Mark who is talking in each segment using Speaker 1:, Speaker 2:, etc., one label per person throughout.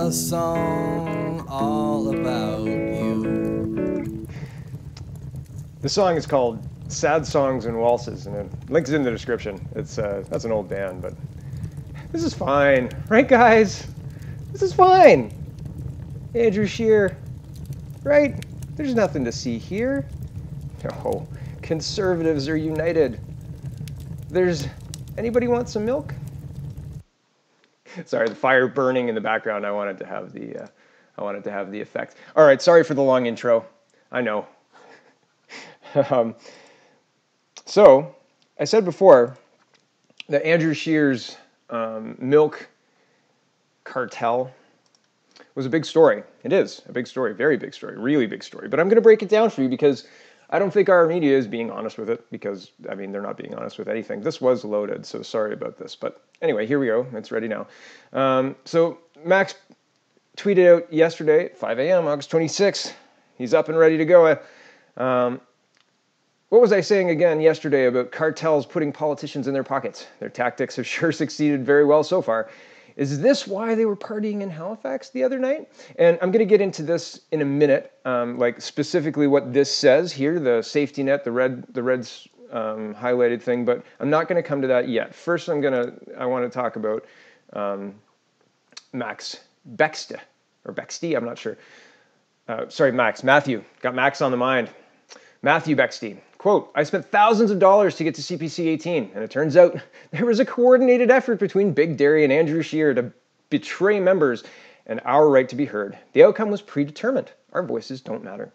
Speaker 1: a song all about you.
Speaker 2: This song is called Sad Songs and Waltzes, and it links in the description. It's that's an old band, but this is fine, right, guys? This is fine. Andrew Scheer, right? There's nothing to see here. No, conservatives are united. Anybody want some milk? Sorry, the fire burning in the background. I wanted to have the effect. All right, sorry for the long intro. I know. So, I said before that Andrew Scheer's milk cartel was a big story. It is a big story, very big story, really big story. But I'm going to break it down for you because I don't think our media is being honest with it because, I mean, they're not being honest with anything. This was loaded, so sorry about this. But anyway, here we go. It's ready now. So Max tweeted out yesterday at 5 a.m., August 26th. He's up and ready to go. What was I saying again yesterday about cartels putting politicians in their pockets? Their tactics have sure succeeded very well so far. Is this why they were partying in Halifax the other night? And I'm going to get into this in a minute, like specifically what this says here, the safety net, the red's highlighted thing, but I'm not going to come to that yet. First, I want to talk about Max Bexte, or Bexte, I'm not sure. Matthew. Got Max on the mind. Matthew Bexte. Quote, I spent thousands of dollars to get to CPC 18, and it turns out there was a coordinated effort between Big Dairy and Andrew Scheer to betray members and our right to be heard. The outcome was predetermined. Our voices don't matter.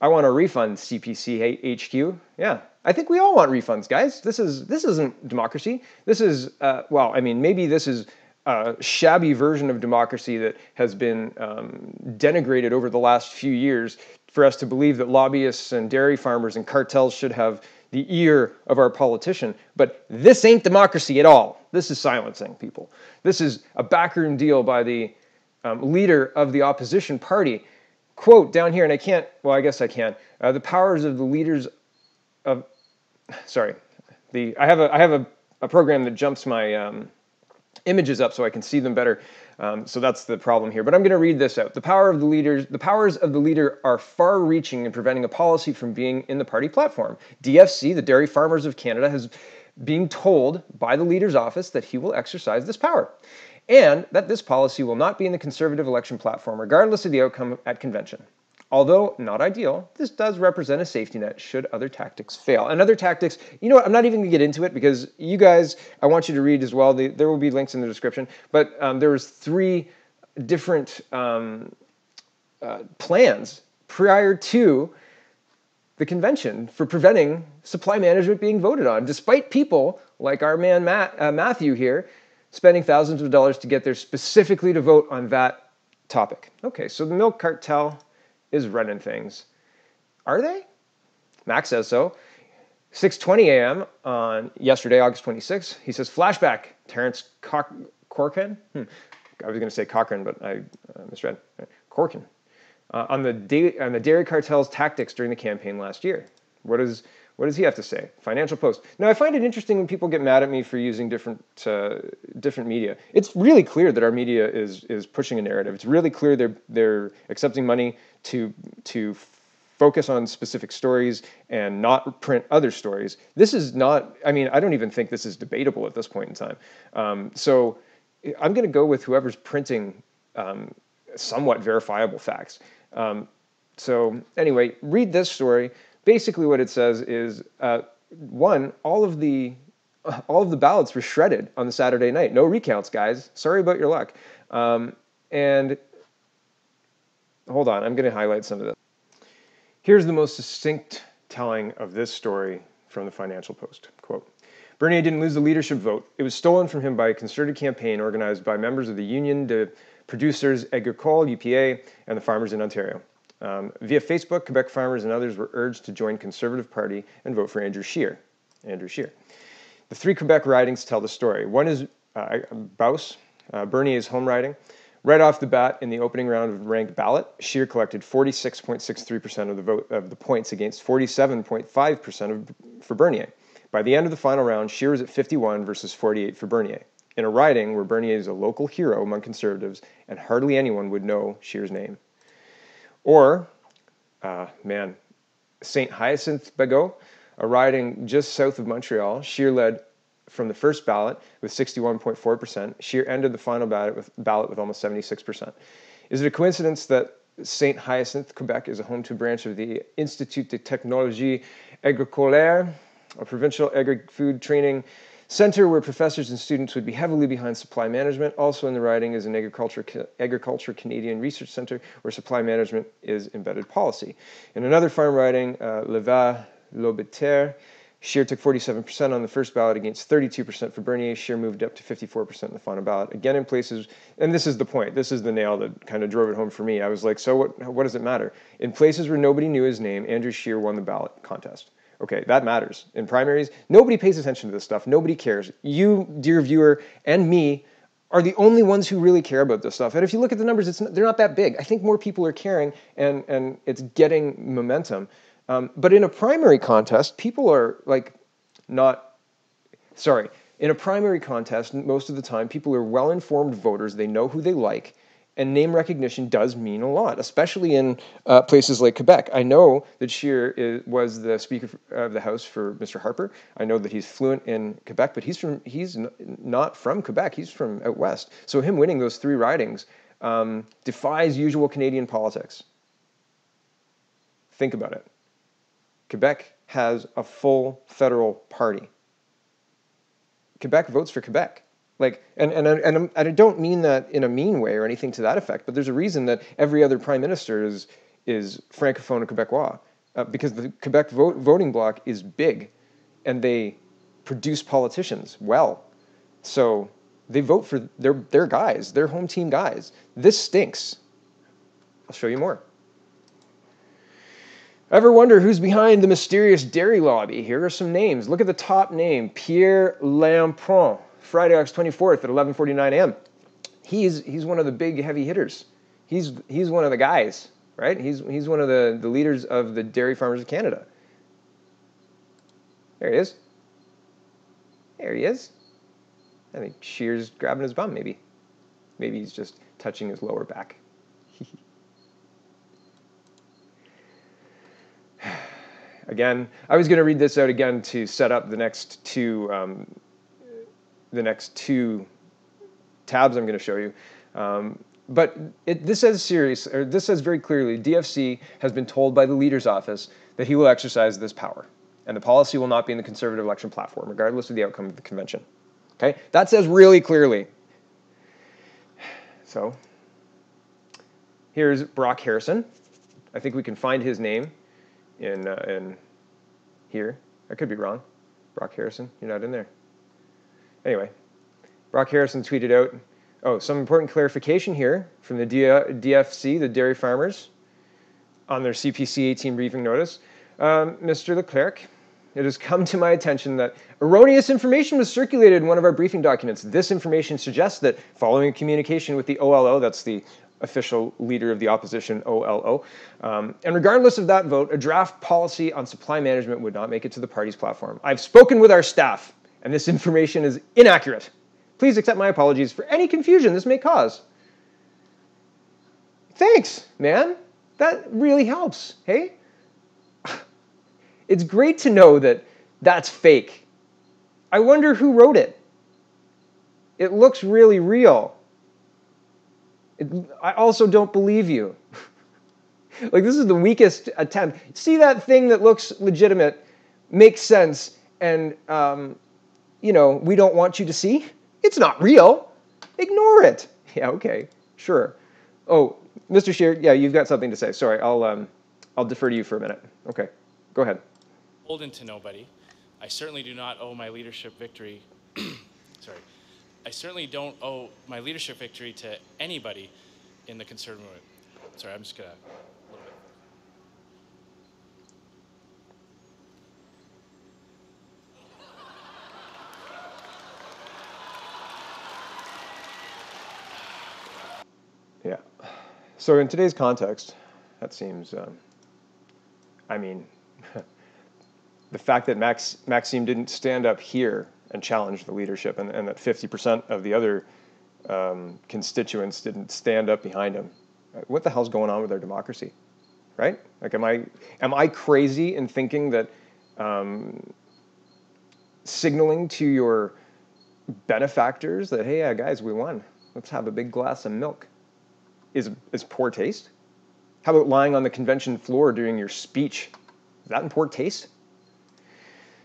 Speaker 2: I want a refund, CPC HQ. Yeah, I think we all want refunds, guys. This isn't democracy. This is, maybe this is a shabby version of democracy that has been denigrated over the last few years for us to believe that lobbyists and dairy farmers and cartels should have the ear of our politician. But this ain't democracy at all. This is silencing people. This is a backroom deal by the leader of the opposition party. Quote down here, and I guess I can. The powers of the leaders of, I have a program that jumps my images up so I can see them better. So that's the problem here. But I'm going to read this out. The powers of the leader are far-reaching in preventing a policy from being in the party platform. DFC, the Dairy Farmers of Canada, has been told by the leader's office that he will exercise this power, and that this policy will not be in the Conservative election platform, regardless of the outcome at convention. Although not ideal, this does represent a safety net should other tactics fail. And other tactics, you know what, I'm not even going to get into it because you guys, I want you to read as well. There will be links in the description. But there was 3 different plans prior to the convention for preventing supply management being voted on, despite people like our man Matthew here spending thousands of dollars to get there specifically to vote on that topic. Okay, so the milk cartel is running things. Are they? Max says so. 6:20 a.m. on yesterday, August 26th, he says, flashback, Terence Corcoran? I was going to say Cochran, but I misread. Corcoran. On the dairy cartel's tactics during the campaign last year. What does he have to say? Financial Post. Now, I find it interesting when people get mad at me for using different media. It's really clear that our media is pushing a narrative. It's really clear they're accepting money to focus on specific stories and not print other stories. This is not, I don't even think this is debatable at this point in time. So I'm going to go with whoever's printing somewhat verifiable facts. So anyway, read this story. Basically what it says is, one, all of the ballots were shredded on the Saturday night. No recounts, guys. Sorry about your luck. And hold on, I'm going to highlight some of this. Here's the most succinct telling of this story from the Financial Post. Quote, Bernier didn't lose the leadership vote. It was stolen from him by a concerted campaign organized by members of the Union de Producers Agricoles, UPA, and the farmers in Ontario. Via Facebook, Quebec farmers and others were urged to join Conservative Party and vote for Andrew Scheer. The 3 Quebec ridings tell the story. One is Beauce, Bernier's home riding. Right off the bat, in the opening round of ranked ballot, Scheer collected 46.63% of the points against 47.5% for Bernier. By the end of the final round, Scheer was at 51 versus 48 for Bernier. in a riding where Bernier is a local hero among conservatives and hardly anyone would know Scheer's name. Or, St. Hyacinthe-Bagot, a riding just south of Montreal. Scheer led from the first ballot with 61.4%. Scheer ended the final ballot with almost 76%. Is it a coincidence that St. Hyacinthe, Quebec, is a home to a branch of the Institut de Technologie Agricolaire, a provincial agri-food training center where professors and students would be heavily behind supply management? Also in the riding is an agriculture Canadian research center where supply management is embedded policy. In another farm riding, Leval-Lobetière, Scheer took 47% on the first ballot against 32% for Bernier. Scheer moved up to 54% in the final ballot. Again, in places, and this is the point, this is the nail that kind of drove it home for me. I was like, so what does it matter? In places where nobody knew his name, Andrew Scheer won the ballot contest. Okay, that matters. In primaries, nobody pays attention to this stuff. Nobody cares. You, dear viewer, and me are the only ones who really care about this stuff. And if you look at the numbers, they're not that big. I think more people are caring, and it's getting momentum. But in a primary contest, people are like in a primary contest, most of the time, people are well-informed voters. They know who they like. And name recognition does mean a lot, especially in places like Quebec. I know that Scheer was the Speaker of the House for Mr. Harper. I know that he's fluent in Quebec, but he's not from Quebec. He's from out west. So him winning those 3 ridings defies usual Canadian politics. Think about it. Quebec has a full federal party. Quebec votes for Quebec. And I don't mean that in a mean way or anything to that effect, but there's a reason that every other prime minister is francophone and Quebecois, because the Quebec voting bloc is big, and they produce politicians well. So they vote for their guys, their home team guys. This stinks. I'll show you more. Ever wonder who's behind the mysterious dairy lobby? Here are some names. Look at the top name, Pierre Lampron. Friday, August 24th at 11:49 a.m. He's one of the big heavy hitters. He's one of the guys, right? He's one of the leaders of the Dairy Farmers of Canada. There he is. There he is. I think Scheer's grabbing his bum, maybe. Maybe he's just touching his lower back. Again, I was going to read this out again to set up the next two tabs I'm going to show you. But this says very clearly, DFC has been told by the leader's office that he will exercise this power, and the policy will not be in the Conservative election platform, regardless of the outcome of the convention. Okay, that says really clearly. So here's Brock Harrison. I think we can find his name in here. I could be wrong. Brock Harrison, you're not in there. Anyway, Brock Harrison tweeted out, some important clarification here from the DFC, the Dairy Farmers, on their CPC 18 briefing notice. Mr. Leclerc, it has come to my attention that erroneous information was circulated in one of our briefing documents. This information suggests that following a communication with the OLO, that's the official leader of the opposition, OLO, and regardless of that vote, a draft policy on supply management would not make it to the party's platform. I've spoken with our staff, and this information is inaccurate. Please accept my apologies for any confusion this may cause. Thanks, man. That really helps, hey? It's great to know that that's fake. I wonder who wrote it. It looks really real. I also don't believe you. Like, this is the weakest attempt. See that thing that looks legitimate, makes sense, and we don't want you to see? It's not real. Ignore it. Yeah, okay, sure. Oh, Mr. Scheer, yeah, you've got something to say. Sorry, I'll defer to you for a minute. Okay, go ahead.
Speaker 3: Beholden to nobody. I certainly do not owe my leadership victory. Sorry. I certainly don't owe my leadership victory to anybody in the Conservative movement. Sorry, I'm just gonna.
Speaker 2: Yeah. So in today's context, that seems, the fact that Maxime didn't stand up here and challenge the leadership, and that 50% of the other constituents didn't stand up behind him. What the hell's going on with our democracy, right? Like, am I crazy in thinking that signaling to your benefactors that, hey, guys, we won, let's have a big glass of milk, is poor taste? How about lying on the convention floor during your speech? Is that in poor taste?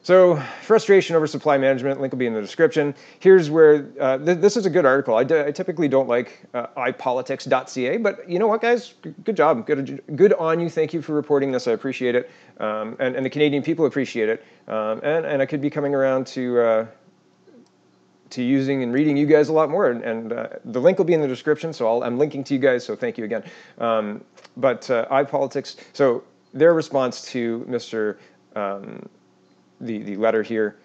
Speaker 2: So, frustration over supply management, link will be in the description. Here's where, this is a good article. I typically don't like Ipolitics.ca, but you know what, guys? Good job. Good on you. Thank you for reporting this. I appreciate it. And the Canadian people appreciate it. And I could be coming around to using and reading you guys a lot more. And the link will be in the description, so I'm linking to you guys, so thank you again. But Ipolitics, so their response to Mr. The letter here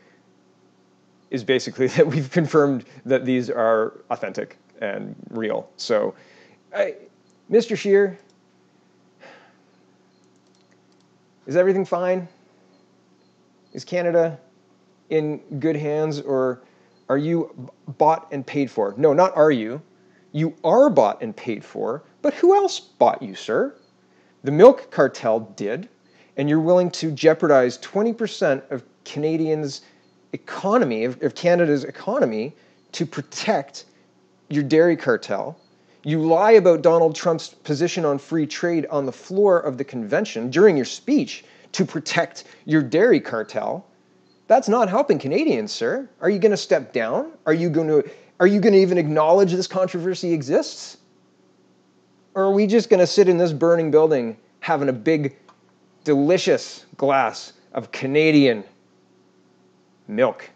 Speaker 2: is basically that we've confirmed that these are authentic and real. So, Mr. Scheer, is everything fine? Is Canada in good hands, or are you bought and paid for? No, not are you. You are bought and paid for, but who else bought you, sir? The milk cartel did, and you're willing to jeopardize 20% of Canadians' economy, of Canada's economy, to protect your dairy cartel. You lie about Donald Trump's position on free trade on the floor of the convention during your speech to protect your dairy cartel. That's not helping Canadians, sir. Are you going to step down? Are you going to even acknowledge this controversy exists? Or are we just going to sit in this burning building having a big, delicious glass of Canadian milk?